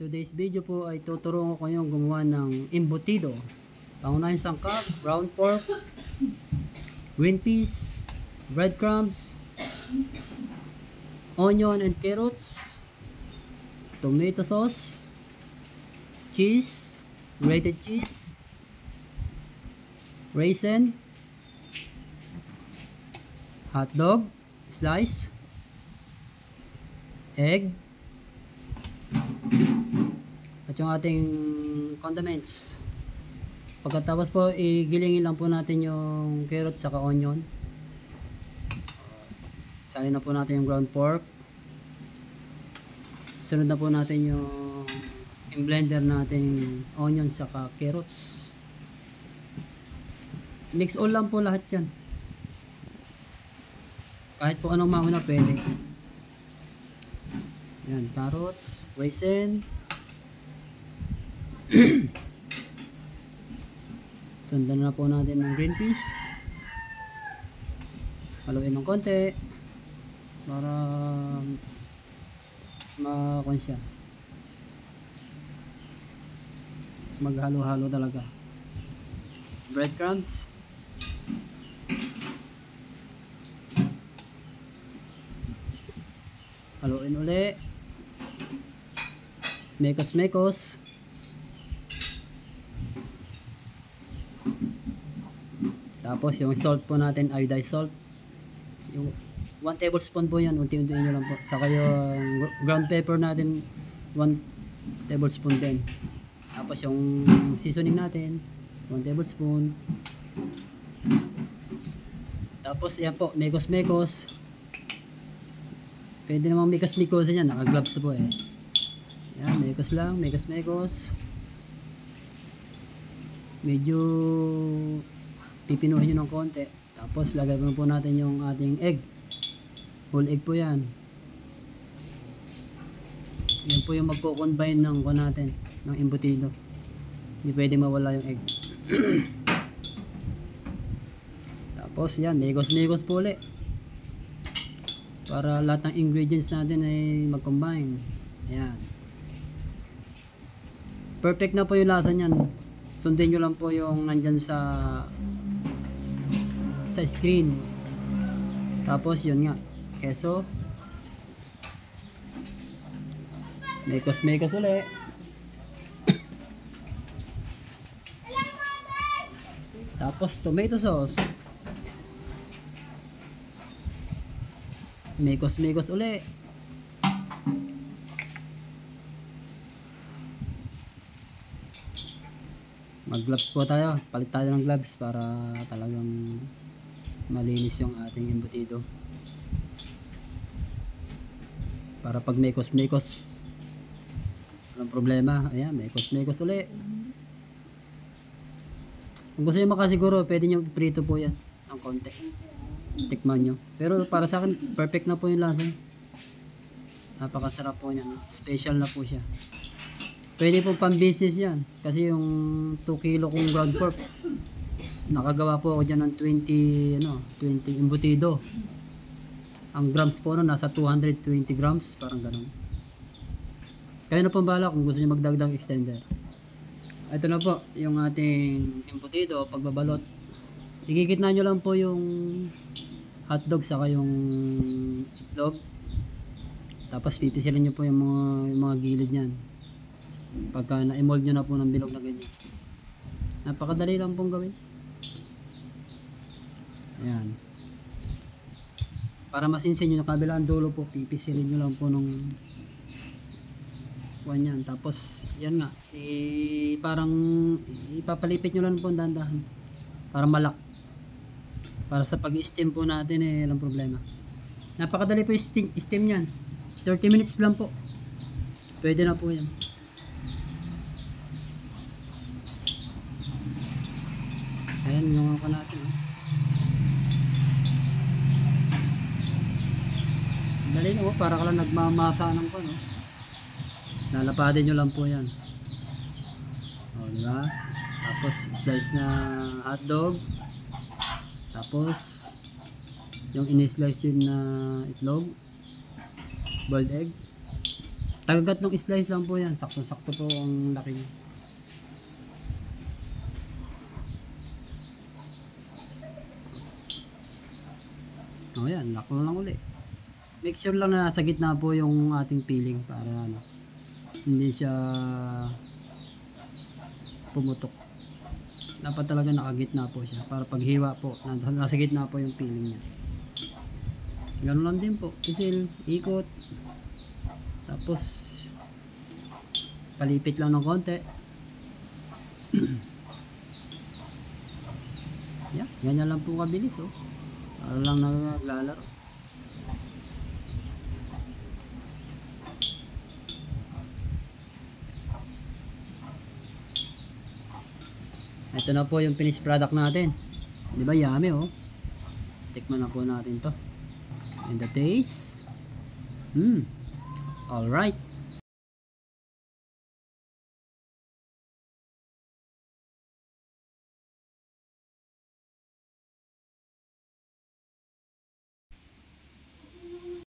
Today's video po ay tuturuan ko kayong gumawa ng embutido. Pangunahing sangkap, ground pork, green peas, breadcrumbs, onion and carrots, tomato sauce, cheese, grated cheese, raisin, hot dog, slice, egg, at yung ating condiments. Pagkatapos po, igilingin lang po natin yung carrots saka onion. Salin na po natin yung ground pork. Sunod na po natin yung blender natin onion saka carrots. Mix all lang po lahat yan. Kahit po anong mauna pwede. Yan, carrots, raisin. Sundan na po natin ng green peas. Haluin ng konti para makakon siya. Maghalo-halo talaga. Breadcrumbs. Haluin uli. Mekos-mekos. Tapos yung salt po natin, iodized salt. Yung 1 tablespoon po yan, unti-unti nyo lang po. Saka yung ground pepper natin, 1 tablespoon din. Tapos yung seasoning natin, 1 tablespoon. Tapos yan po, mekos-mekos. Pwede namang mekos-mekos yan, naka-gloves po eh. Yan, mekos lang, mekos-mekos. Medyo pipinuhin nyo ng konti. Tapos lagay po natin yung ating egg. Whole egg po yan. Yan po yung magko-combine ng natin, ng embutido. Hindi pwede mawala yung egg. Tapos yan, mekos-mekos po ulit. Para lahat ng ingredients natin ay mag-combine. Ayan. Perfect na po yung lasa niyan. Sundin nyo lang po yung nandyan sa screen. Tapos yun nga, keso, mekos-mekos ulit. Tapos tomato sauce, mekos-mekos ulit. Mag gloves po tayo, palit tayo ng gloves para talagang malinis yung ating embutido. Para pag mekos-mekos, walang problema. Ayan, mekos-mekos uli. Kung gusto nyo makasiguro, pwede nyo prito po yan ng konti. Tikman nyo. Pero para sa akin, perfect na po yung lasa. Napakasarap po niya. Special na po siya. Pwede po pang business yan. Kasi yung 2 kilo kong ground pork, nakagawa po ako dyan ng 20 embutido. Ang grams po no, nasa 220 grams, parang ganun. Kaya na pong bahala kung gusto nyo magdagdag extender. Ito na po yung ating embutido, pagbabalot. Igigitna nyo lang po yung hotdog saka yung itlog. Tapos pipisilin nyo po yung mga gilid nyan. Pagka na-emold nyo na po ng bilog na ganyan. Napakadali lang pong gawin. Ayan. Para masinsin nyo na kabilang dulo po, pipisilin nyo lang po nung yan. Tapos yan nga, parang ipapalipit nyo lang po dahan-dahan para malak. Para sa pag-steam po natin walang problema. Napakadali po steam yan. 30 minutes lang po. Pwede na po yan. Ayan yung mga natin. Dali na para ka lang nagmamasa ng no? Lalapadin nyo lang po yan. O, diba? Tapos slice na hotdog. Tapos yung in-slice din na itlog, boiled egg. Tagagat ng slice lang po yan. Sakto-sakto po ang laki niya. O yan, lock mo lang uli. Make sure lang na nasa gitna po yung ating peeling para ano, hindi siya pumutok. Dapat talaga nakagitna po siya para paghiwa po, nasa gitna po yung peeling niya. Ganun lang din po, isil, ikot, tapos palipit lang ng konti. Yeah, ganyan lang po kabilis oh. Para lang naglalaro. Ito na po yung finished product natin. Di ba yummy oh? Tikman na po natin to. And the taste. Alright.